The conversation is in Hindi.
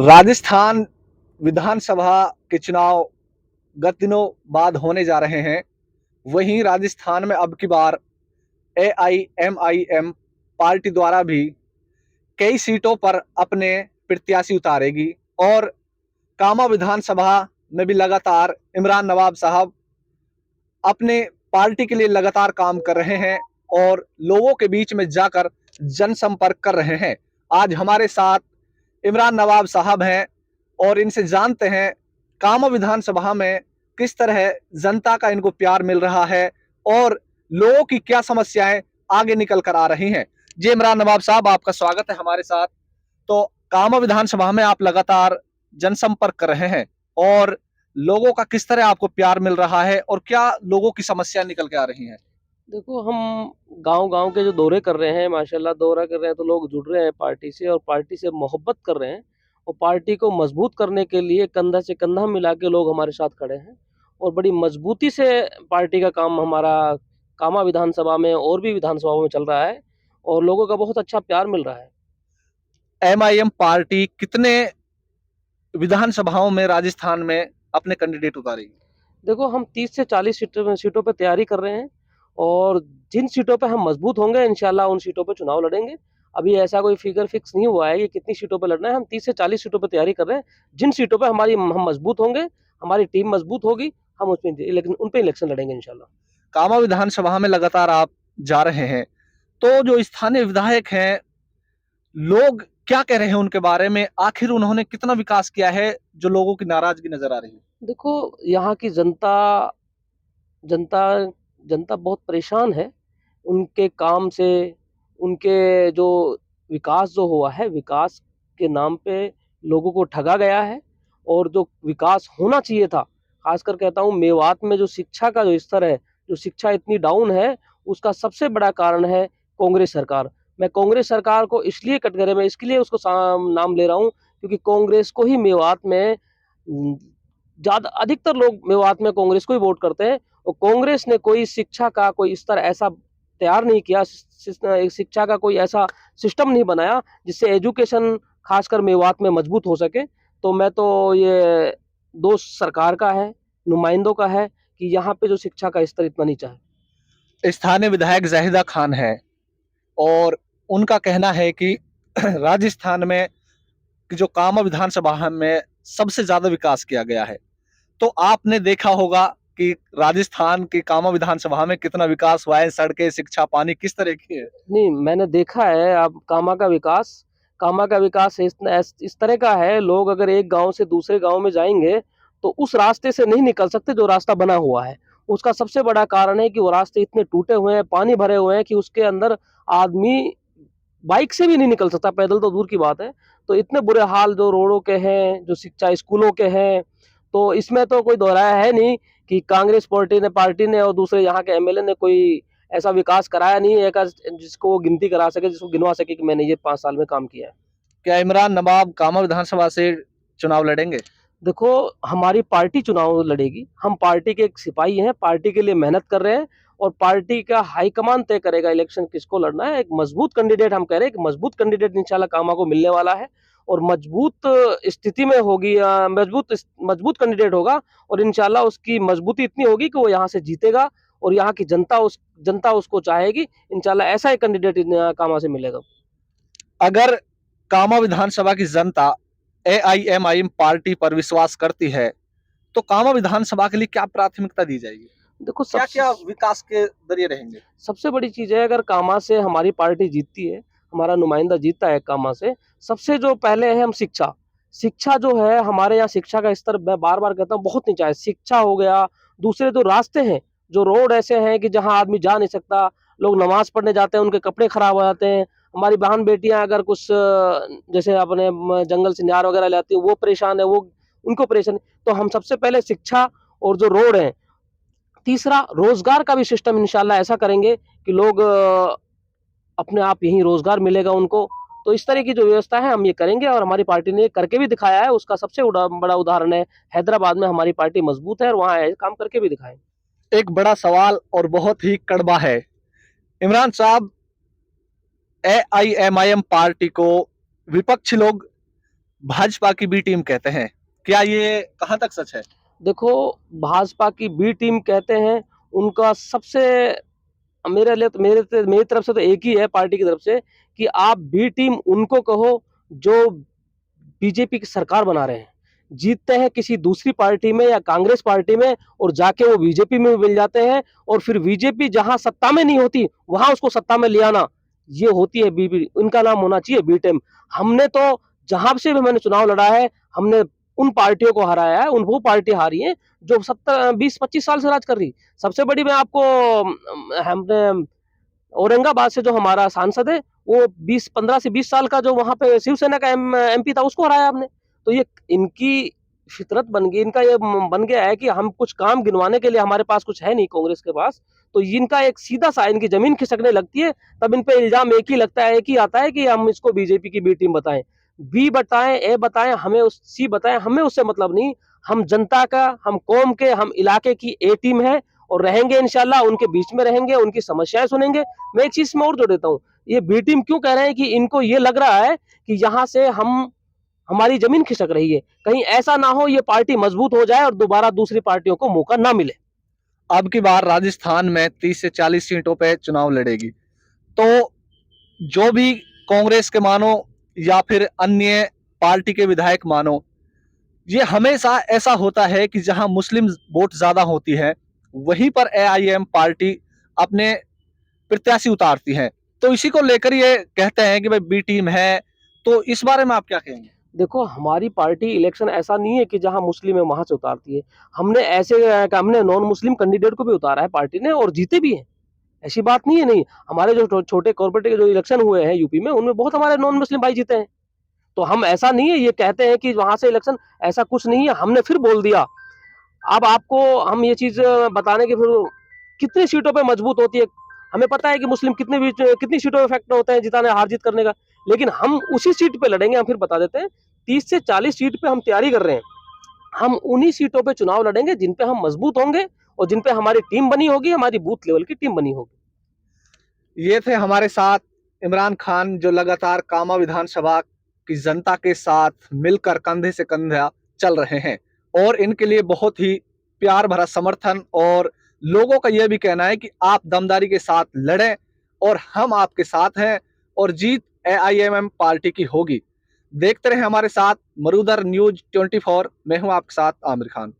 राजस्थान विधानसभा के चुनाव गत दिनों बाद होने जा रहे हैं। वहीं राजस्थान में अब की बार एआईएमआईएम पार्टी द्वारा भी कई सीटों पर अपने प्रत्याशी उतारेगी और कामा विधानसभा में भी लगातार इमरान नवाब साहब अपने पार्टी के लिए लगातार काम कर रहे हैं और लोगों के बीच में जाकर जनसंपर्क कर रहे हैं। आज हमारे साथ इमरान नवाब साहब हैं और इनसे जानते हैं कामा विधानसभा में किस तरह जनता का इनको प्यार मिल रहा है और लोगों की क्या समस्याएं आगे निकल कर आ रही हैं। जी इमरान नवाब साहब, आपका स्वागत है हमारे साथ। तो कामा विधानसभा में आप लगातार जनसंपर्क कर रहे हैं और लोगों का किस तरह आपको प्यार मिल रहा है और क्या लोगों की समस्या निकल के आ रही हैं? देखो, हम गाँव-गाँव के जो दौरे कर रहे हैं, माशाल्लाह दौरा कर रहे हैं, तो लोग जुड़ रहे हैं पार्टी से और पार्टी से मोहब्बत कर रहे हैं और पार्टी को मजबूत करने के लिए कंधा से कंधा मिला के लोग हमारे साथ खड़े हैं और बड़ी मजबूती से पार्टी का काम हमारा कामा विधानसभा में और भी विधानसभाओं में चल रहा है और लोगों का बहुत अच्छा प्यार मिल रहा है। एमआईएम पार्टी कितने विधानसभाओं में राजस्थान में अपने कैंडिडेट उतारेगी? देखो, हम 30 से 40 सीटों पे तैयारी कर रहे हैं और जिन सीटों पे हम मजबूत होंगे इंशाल्लाह उन सीटों पे चुनाव लड़ेंगे। अभी ऐसा कोई फिगर फिक्स नहीं हुआ है कि कितनी सीटों पे लड़ना है, हम 30 से 40 सीटों पे तैयारी कर रहे हैं। जिन सीटों पे हम मजबूत होंगे, हमारी टीम मजबूत होगी, हम उसमें लेकिन उन पे इलेक्शन लड़ेंगे इंशाल्लाह। कामा विधानसभा में लगातार आप जा रहे हैं, तो जो स्थानीय विधायक हैं, लोग क्या कह रहे हैं उनके बारे में? आखिर उन्होंने कितना विकास किया है जो लोगों की नाराजगी नजर आ रही है? देखो, यहाँ की जनता जनता जनता बहुत परेशान है। उनके काम से, उनके जो विकास जो हुआ है, विकास के नाम पे लोगों को ठगा गया है और जो विकास होना चाहिए था, ख़ासकर कहता हूँ मेवात में जो शिक्षा का जो स्तर है, जो शिक्षा इतनी डाउन है, उसका सबसे बड़ा कारण है कांग्रेस सरकार। मैं कांग्रेस सरकार को इसलिए कटघरे में इसलिए उसको नाम ले रहा हूँ क्योंकि कांग्रेस को ही मेवात में ज़्यादा अधिकतर लोग मेवात में कांग्रेस को ही वोट करते हैं और कांग्रेस ने कोई शिक्षा का कोई स्तर ऐसा तैयार नहीं किया, शिक्षा का कोई ऐसा सिस्टम नहीं बनाया जिससे एजुकेशन खासकर मेवात में मजबूत हो सके। तो मैं तो ये दोष सरकार का है, नुमाइंदों का है कि यहाँ पे जो शिक्षा का स्तर इतना नीचा है। स्थानीय विधायक जाहिदा खान है और उनका कहना है कि राजस्थान में जो कामा विधानसभा में सबसे ज्यादा विकास किया गया है। तो आपने देखा होगा कि राजस्थान की कामा विधानसभा में कितना विकास हुआ है, सड़कें, शिक्षा, पानी किस तरह की है? नहीं, मैंने देखा है अब कामा का विकास इस तरह का है, लोग अगर एक गाँव से दूसरे गाँव में जाएँगे, तो उस रास्ते से नहीं निकल सकते जो रास्ता बना हुआ है। उसका सबसे बड़ा कारण है कि वो रास्ते इतने टूटे हुए हैं, पानी भरे हुए हैं कि उसके अंदर आदमी बाइक से भी नहीं निकल सकता, पैदल तो दूर की बात है। तो इतने बुरे हाल जो रोडों के हैं, जो शिक्षा स्कूलों के हैं, तो इसमें तो कोई दोहराया है नहीं कि कांग्रेस पार्टी ने और दूसरे यहाँ के एमएलए ने कोई ऐसा विकास कराया नहीं है जिसको वो गिनती करा सके, जिसको गिनवा सके कि मैंने ये 5 साल में काम किया है। क्या इमरान नवाब कामा विधानसभा से चुनाव लड़ेंगे? देखो, हमारी पार्टी चुनाव लड़ेगी, हम पार्टी के एक सिपाही हैं, पार्टी के लिए मेहनत कर रहे हैं और पार्टी का हाईकमान तय करेगा इलेक्शन किसको लड़ना है। एक मजबूत कैंडिडेट हम कह रहे हैं, एक मजबूत कैंडिडेट इंशाल्लाह कामा को मिलने वाला है और मजबूत स्थिति में होगी, मजबूत कैंडिडेट होगा और इंशाल्लाह उसकी मजबूती इतनी होगी कि वो यहाँ से जीतेगा और यहाँ की जनता उसको चाहेगी। इंशाल्लाह ऐसा एक कैंडिडेट कामा से मिलेगा। अगर कामा विधानसभा की जनता एआईएमआईएम पार्टी पर विश्वास करती है, तो कामा विधानसभा के लिए क्या प्राथमिकता दी जाएगी? देखो, क्या क्या विकास के जरिए रहेंगे? सबसे बड़ी चीज़ है अगर कामा से हमारी पार्टी जीतती है, हमारा नुमाइंदा जीतता है कामा से, सबसे जो पहले है हम शिक्षा। शिक्षा जो है हमारे यहाँ शिक्षा का स्तर मैं बार-बार कहता हूँ बहुत नीचा है। शिक्षा हो गया, दूसरे जो रास्ते हैं, जो रोड ऐसे हैं कि जहाँ आदमी जा नहीं सकता, लोग नमाज़ पढ़ने जाते हैं, उनके कपड़े खराब हो जाते हैं। हमारी बहन-बेटियाँ अगर कुछ जैसे अपने जंगल से न्यार वगैरह ले आती हैं, वो परेशान है, वो उनको परेशानी तो हम सबसे पहले शिक्षा और जो रोड हैं तीसरा रोजगार का भी सिस्टम इंशाल्लाह ऐसा करेंगे कि लोग अपने आप यहीं रोजगार मिलेगा उनको। तो इस तरह की जो व्यवस्था है हम ये करेंगे और हमारी पार्टी ने करके भी दिखाया है। उसका सबसे बड़ा उदाहरण है हैदराबाद में हमारी पार्टी मजबूत है और वहाँ काम करके भी दिखाएं। एक बड़ा सवाल और बहुत ही कड़वा है इमरान साहब, एआईएमआईएम पार्टी को विपक्षी लोग भाजपा की बी टीम कहते हैं, क्या ये कहां तक सच है? देखो, भाजपा की बी टीम कहते हैं, उनका सबसे मेरे लिए तो मेरी तरफ से तो एक ही है पार्टी की तरफ से कि आप बी टीम उनको कहो जो बीजेपी की सरकार बना रहे हैं। जीतते हैं किसी दूसरी पार्टी में या कांग्रेस पार्टी में और जाके वो बीजेपी में मिल जाते हैं और फिर बीजेपी जहां सत्ता में नहीं होती वहां उसको सत्ता में ले आना, ये होती है बीबी। उनका नाम होना चाहिए बी टीम। हमने तो जहां से भी मैंने चुनाव लड़ा है, हमने उन पार्टियों को हराया है, उन वो पार्टी हारी है जो 20-25 साल से राज कर रही। सबसे बड़ी मैं आपको हमने औरंगाबाद से जो हमारा सांसद है, वो 15 से 20 साल का जो वहां पे शिवसेना का एमपी था, उसको हराया हमने। तो ये इनकी फितरत बन गई, इनका ये बन गया है कि हम कुछ काम गिनवाने के लिए हमारे पास कुछ है नहीं कांग्रेस के पास, तो इनका एक सीधा सा इनकी जमीन खिसकने लगती है, तब इन पे इल्जाम एक ही लगता है, एक ही आता है कि हम इसको बीजेपी की बी टीम बताएं। बी बताएं, ए बताएं, हमें सी बताएं, हमें उससे मतलब नहीं। हम जनता का, हम कौम के, हम इलाके की ए टीम है और रहेंगे इंशाल्लाह, उनके बीच में रहेंगे, उनकी समस्याएं सुनेंगे। मैं एक चीज में और जोड़ देता हूँ, ये बी टीम क्यों कह रहे हैं कि इनको ये लग रहा है कि यहाँ से हमारी जमीन खिसक रही है, कहीं ऐसा ना हो ये पार्टी मजबूत हो जाए और दोबारा दूसरी पार्टियों को मौका ना मिले। अब की बार राजस्थान में 30 से 40 सीटों पे चुनाव लड़ेगी, तो जो भी कांग्रेस के मानो या फिर अन्य पार्टी के विधायक मानो, ये हमेशा ऐसा होता है कि जहां मुस्लिम वोट ज्यादा होती है वहीं पर एआईएम पार्टी अपने प्रत्याशी उतारती है। तो इसी को लेकर ये कहते हैं कि भाई बी टीम है, तो इस बारे में आप क्या कहेंगे? देखो, हमारी पार्टी इलेक्शन ऐसा नहीं है कि जहां मुस्लिम है वहां से उतारती है। हमने नॉन मुस्लिम कैंडिडेट को भी उतारा है पार्टी ने और जीते भी हैं। ऐसी बात नहीं है नहीं। हमारे जो छोटे कॉर्पोरेट के जो इलेक्शन हुए हैं यूपी में, उनमें बहुत हमारे नॉन मुस्लिम भाई जीते हैं। तो हम ऐसा नहीं है ये कहते हैं कि वहां से इलेक्शन, ऐसा कुछ नहीं है। हमने फिर बोल दिया। अब आपको हम ये चीज बताने की, फिर कितनी सीटों पे मजबूत होती है, हमें पता है कि मुस्लिम कितनी सीटों पे फैक्टर होते हैं जिताने हार जीत करने का, लेकिन हम उसी सीट पे लड़ेंगे। हम फिर बता देते हैं, 30 से 40 सीट पे हम तैयारी कर रहे हैं। हम उन्हीं सीटों पे चुनाव लड़ेंगे जिन पे हम मजबूत होंगे और जिन पे हमारी टीम बनी होगी, हमारी बूथ लेवल की टीम बनी होगी। ये थे हमारे साथ इमरान खान, जो लगातार कामा विधानसभा की जनता के साथ मिलकर कंधे से कंधा चल रहे हैं और इनके लिए बहुत ही प्यार भरा समर्थन, और लोगों का यह भी कहना है कि आप दमदारी के साथ लड़ें और हम आपके साथ हैं और जीत एआईएमएम पार्टी की होगी। देखते रहे हमारे साथ मरूदर न्यूज 24। मैं हूं आपके साथ आमिर खान।